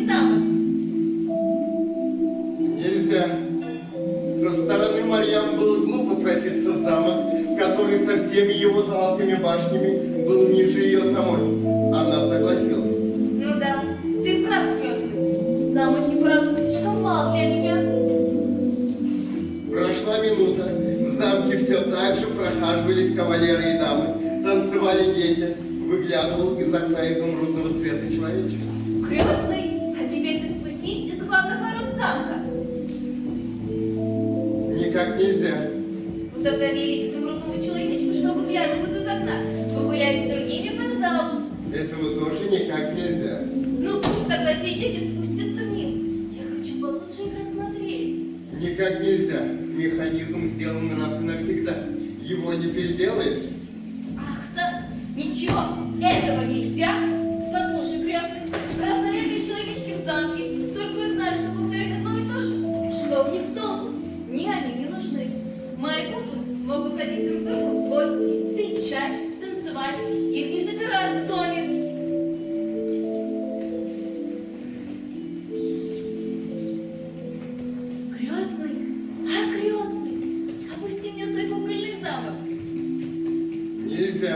в замок. Нельзя. Со стороны Марьям было глупо проситься в замок, который со всеми его золотыми башнями был ниже ее самой. Она согласилась. Ну да, ты прав, крестный. Замок и правда слишком мал для меня. Прошла минута. В замке все так же прохаживались кавалеры и дамы, танцевали дети, выглядывал из окна изумрудного цвета человечек. Крестный, а теперь ты спустись из главных ворот замка. Никак нельзя. Вот тогда вели изумрудному человечку, что выглядывают из окна. Погуляли с другими по залу. Этого тоже никак нельзя. Ну пусть тогда те дети спустятся вниз. Я хочу получше их рассмотреть. Никак нельзя. Механизм сделан раз и навсегда. Его не переделаешь. Ах так, ничего, этого нельзя. Послушай, крестный, разнарядные человечки в замке только и знают, что повторять одно и то же. Что в них толку? Мне они не нужны. Мои куклы могут ходить друг к другу в гости, пить чай, танцевать. Их не запирают в доме. Крестный, опусти мне свой кукольный замок. Нельзя.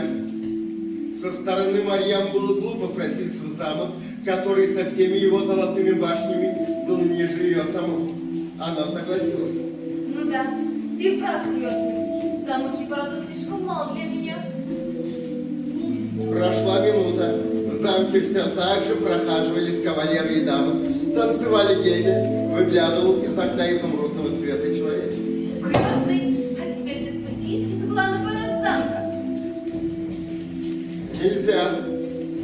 Со стороны Марьям было глупо проситься в замок, который со всеми его золотыми башнями был ниже ее самой. Она согласилась. Ну да, ты прав, крестный. Замок Епорода слишком мал для меня. Прошла минута. В замке все так же прохаживались кавалеры и дамы, танцевали дети, выглядывал из окна изумрудного цвета человек. Крестный, а теперь ты спустись из главных ворот замка. Нельзя.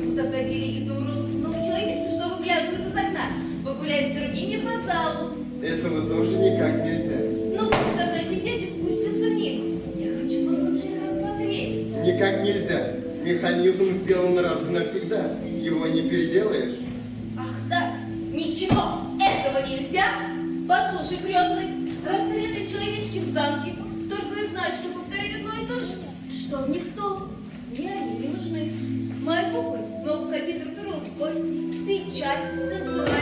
Ну тогда вели изумрудному человечку, что выглядывает из окна. Погулять с другими по залу. Этого тоже никак нельзя. Ну пусть тогда эти дети спустятся вниз. Я хочу получше их рассмотреть. Никак нельзя. Механизм сделан раз и навсегда. Его не переделаешь. Ах так, ничего, этого нельзя. Послушай, крестный, разнарядные человечки в замке только и знают, что повторять одно и то же. Что в них толку? Мне они не нужны. Мои куклы могут ходить друг к другу в гости, пить чай, танцевать.